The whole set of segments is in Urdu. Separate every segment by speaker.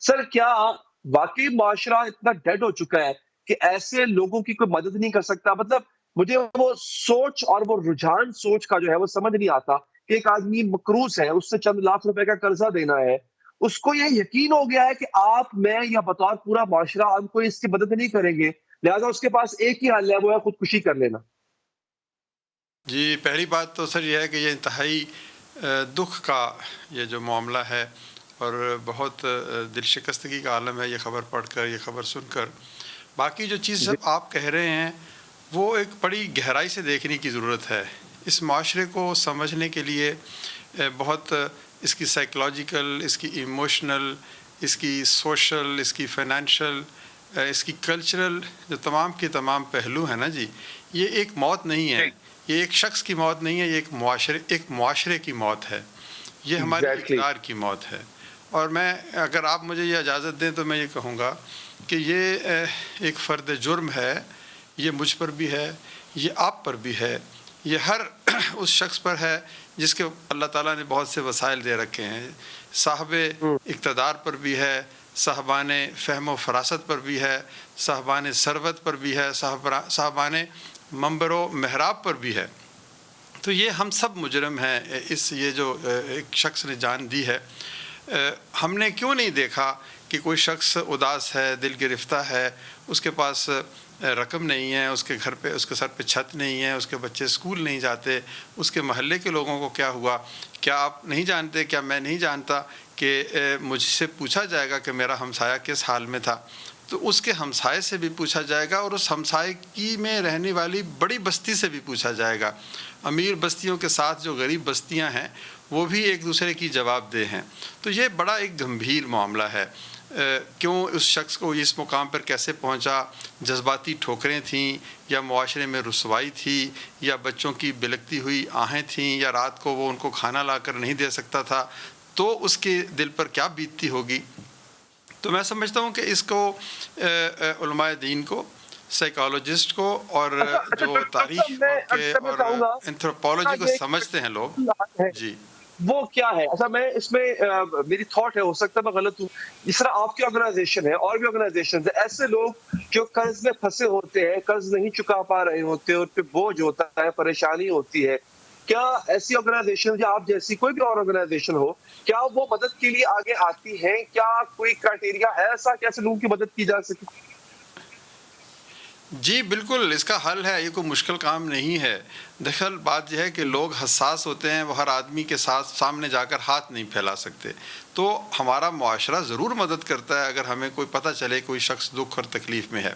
Speaker 1: سر کیا واقعی معاشرہ اتنا ڈیڈ ہو چکا ہے کہ ایسے لوگوں کی کوئی مدد نہیں کر سکتا؟ مطلب مجھے وہ سوچ اور وہ رجحان سوچ کا جو ہے وہ سمجھ نہیں آتا کہ ایک آدمی مقروض ہے، اس سے چند لاکھ روپے کا قرضہ دینا ہے، اس کو یہ یقین ہو گیا ہے کہ آپ، میں یا بطور پورا معاشرہ ہم کوئی اس کی مدد نہیں کریں گے، لہذا اس کے پاس ایک ہی حل ہے، وہ ہے خودکشی کر لینا۔
Speaker 2: جی، پہلی بات تو سر یہ ہے کہ یہ انتہائی دکھ کا یہ جو معاملہ ہے اور بہت دل شکستگی کا عالم ہے یہ خبر پڑھ کر، یہ خبر سن کر۔ باقی جو چیز
Speaker 1: جی
Speaker 2: سب آپ کہہ رہے ہیں وہ ایک بڑی گہرائی سے دیکھنے کی ضرورت ہے۔ اس معاشرے کو سمجھنے کے لیے بہت اس کی سائیکلوجیکل، اس کی ایموشنل، اس کی سوشل، اس کی فائنینشل، اس کی کلچرل جو تمام کے تمام پہلو ہیں نا جی، یہ ایک موت نہیں ہے، یہ ایک شخص کی موت نہیں ہے، یہ ایک معاشرے کی موت ہے، یہ ہماری
Speaker 1: ایگزیکٹلی۔
Speaker 2: اقدار کی موت ہے۔ اور میں اگر آپ مجھے یہ اجازت دیں تو میں یہ کہوں گا کہ یہ ایک فرد جرم ہے، یہ مجھ پر بھی ہے، یہ آپ پر بھی ہے، یہ ہر اس شخص پر ہے جس کے اللہ تعالیٰ نے بہت سے وسائل دے رکھے ہیں، صاحب اقتدار پر بھی ہے، صاحبان فہم و فراست پر بھی ہے، صاحبان ثروت پر بھی ہے، صاحبان منبر و محراب پر بھی ہے۔ تو یہ ہم سب مجرم ہیں۔ یہ جو ایک شخص نے جان دی ہے، ہم نے کیوں نہیں دیکھا کہ کوئی شخص اداس ہے، دل گرفتہ ہے، اس کے پاس رقم نہیں ہے، اس کے گھر پہ، اس کے سر پہ چھت نہیں ہے، اس کے بچے اسکول نہیں جاتے، اس کے محلے کے لوگوں کو کیا ہوا؟ کیا آپ نہیں جانتے، کیا میں نہیں جانتا کہ مجھ سے پوچھا جائے گا کہ میرا ہمسایہ کس حال میں تھا؟ تو اس کے ہمسائے سے بھی پوچھا جائے گا، اور اس ہمسائے کی میں رہنے والی بڑی بستی سے بھی پوچھا جائے گا۔ امیر بستیوں کے ساتھ جو غریب بستیاں ہیں وہ بھی ایک دوسرے کی جواب دہ ہیں۔ تو یہ بڑا ایک گمبھیر معاملہ ہے۔ کیوں اس شخص کو اس مقام پر کیسے پہنچا؟ جذباتی ٹھوکریں تھیں، یا معاشرے میں رسوائی تھی، یا بچوں کی بلکتی ہوئی آہیں تھیں، یا رات کو وہ ان کو کھانا لا کر نہیں دے سکتا تھا، تو اس کے دل پر کیا بیتتی ہوگی؟ تو میں سمجھتا ہوں کہ اس کو علماء دین کو، سائیکالوجسٹ کو، اور
Speaker 1: اچھا اچھا
Speaker 2: جو
Speaker 1: ڈاکٹر
Speaker 2: تاریخ
Speaker 1: صاحب، میں
Speaker 2: کے
Speaker 1: اکثر میں
Speaker 2: اور
Speaker 1: چاہوں گا
Speaker 2: اینتھروپولوجی کو
Speaker 1: یہ
Speaker 2: سمجھتے ہیں لوگ۔
Speaker 1: ہے
Speaker 2: جی
Speaker 1: وہ کیا ہے؟ اچھا میں اس میں میری تھاٹ ہے، ہو سکتا ہے میں غلط ہوں، جس طرح آپ کی آرگنائزیشن ہے اور بھی آرگنائزیشن ہے، ایسے لوگ جو قرض میں پھنسے ہوتے ہیں، قرض نہیں چکا پا رہے ہوتے، ان پہ بوجھ ہوتا ہے، پریشانی ہوتی ہے، کیا ایسی آرگنائزیشن یا آپ جیسی کوئی بھی اور آرگنائزیشن ہو، کیا وہ مدد کے لیے آگے آتی ہیں؟ کیا کوئی کرائٹیریا ہے ایسا کہ ایسے لوگوں کی مدد کی جا سکے؟
Speaker 2: جی بالکل، اس کا حل ہے، یہ کوئی مشکل کام نہیں ہے۔ دراصل بات یہ ہے کہ لوگ حساس ہوتے ہیں، وہ ہر آدمی کے ساتھ سامنے جا کر ہاتھ نہیں پھیلا سکتے۔ تو ہمارا معاشرہ ضرور مدد کرتا ہے اگر ہمیں کوئی پتہ چلے کوئی شخص دکھ اور تکلیف میں ہے۔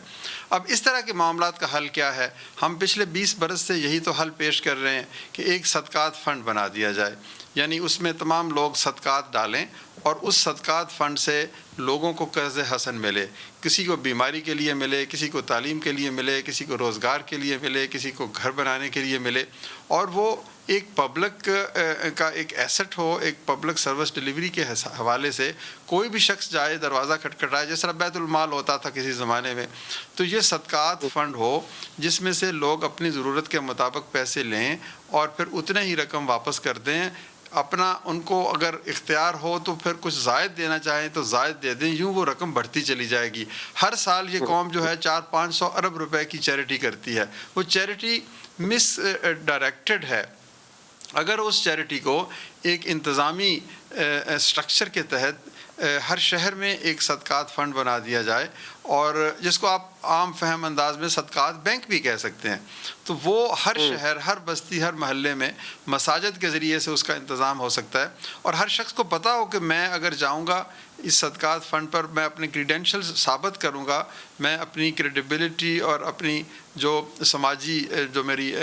Speaker 2: اب اس طرح کے معاملات کا حل کیا ہے؟ ہم پچھلے 20 برس سے یہی تو حل پیش کر رہے ہیں کہ ایک صدقات فنڈ بنا دیا جائے، یعنی اس میں تمام لوگ صدقات ڈالیں، اور اس صدقات فنڈ سے لوگوں کو قرض حسن ملے، کسی کو بیماری کے لیے ملے، کسی کو تعلیم کے لیے ملے، کسی کو روزگار کے لیے ملے، کسی کو گھر بنانے کے لیے ملے، اور وہ ایک پبلک کا ایک ایسٹ ہو، ایک پبلک سروس ڈیلیوری کے حوالے سے کوئی بھی شخص جائے، دروازہ کھٹکھٹائے، جس طرح بیت المال ہوتا تھا کسی زمانے میں، تو یہ صدقات فنڈ ہو جس میں سے لوگ اپنی ضرورت کے مطابق پیسے لیں اور پھر اتنے ہی رقم واپس کر دیں۔ اپنا ان کو اگر اختیار ہو تو پھر کچھ زائد دینا چاہیں تو زائد دے دیں، یوں وہ رقم بڑھتی چلی جائے گی۔ ہر سال یہ قوم جو ہے 400-500 ارب روپے کی چیریٹی کرتی ہے، وہ چیریٹی مس ڈائریکٹڈ ہے۔ اگر اس چیریٹی کو ایک انتظامی سٹرکچر کے تحت ہر شہر میں ایک صدقات فنڈ بنا دیا جائے، اور جس کو آپ عام فہم انداز میں صدقات بینک بھی کہہ سکتے ہیں، تو وہ ہر شہر، ہر بستی، ہر محلے میں مساجد کے ذریعے سے اس کا انتظام ہو سکتا ہے، اور ہر شخص کو پتہ ہو کہ میں اگر جاؤں گا اس صدقات فنڈ پر، میں اپنے کریڈینشلز ثابت کروں گا، میں اپنی کریڈیبلٹی اور اپنی جو سماجی جو میری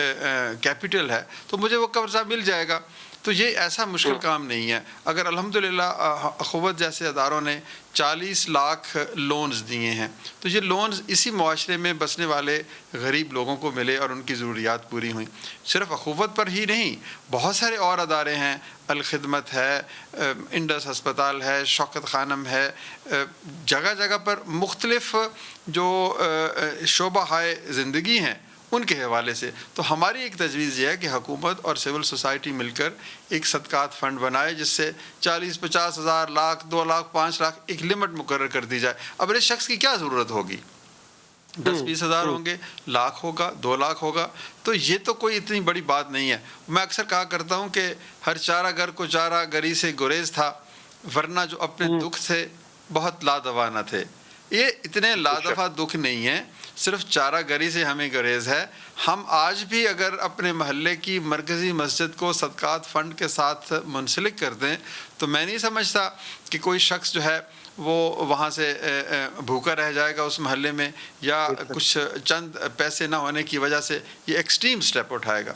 Speaker 2: کیپٹل ہے، تو مجھے وہ قرضہ مل جائے گا۔ تو یہ ایسا مشکل کام نہیں ہے۔ اگر الحمدللہ اخوت جیسے اداروں نے 40 لاکھ لونز دیے ہیں، تو یہ لونز اسی معاشرے میں بسنے والے غریب لوگوں کو ملے اور ان کی ضروریات پوری ہوئیں۔ صرف اخوت پر ہی نہیں، بہت سارے اور ادارے ہیں، الخدمت ہے، انڈس ہسپتال ہے، شوکت خانم ہے، جگہ جگہ پر مختلف جو شعبہ ہائے زندگی ہیں ان کے حوالے سے. تو ہماری ایک تجویز یہ ہے کہ حکومت اور سول سوسائٹی مل کر ایک صدقات فنڈ بنائے جس سے 40-50 ہزار، لاکھ، 2 لاکھ، 5 لاکھ ایک لمٹ مقرر کر دی جائے. اب اس شخص کی کیا ضرورت ہوگی؟ 10-20 ہزار ہوں گے، لاکھ ہوگا، 2 لاکھ ہوگا، تو یہ تو کوئی اتنی بڑی بات نہیں ہے. میں اکثر کہا کرتا ہوں کہ ہر چارہ گر کو چارہ گری سے گریز تھا، ورنہ جو اپنے دکھ تھے بہت لادوا نہ تھے. یہ اتنے لادفع دکھ نہیں ہیں، صرف چارہ گری سے ہمیں گریز ہے. ہم آج بھی اگر اپنے محلے کی مرکزی مسجد کو صدقات فنڈ کے ساتھ منسلک کر دیں تو میں نہیں سمجھتا کہ کوئی شخص جو ہے وہ وہاں سے بھوکا رہ جائے گا اس محلے میں، یا کچھ چند پیسے نہ ہونے کی وجہ سے یہ ایکسٹریم سٹیپ اٹھائے گا.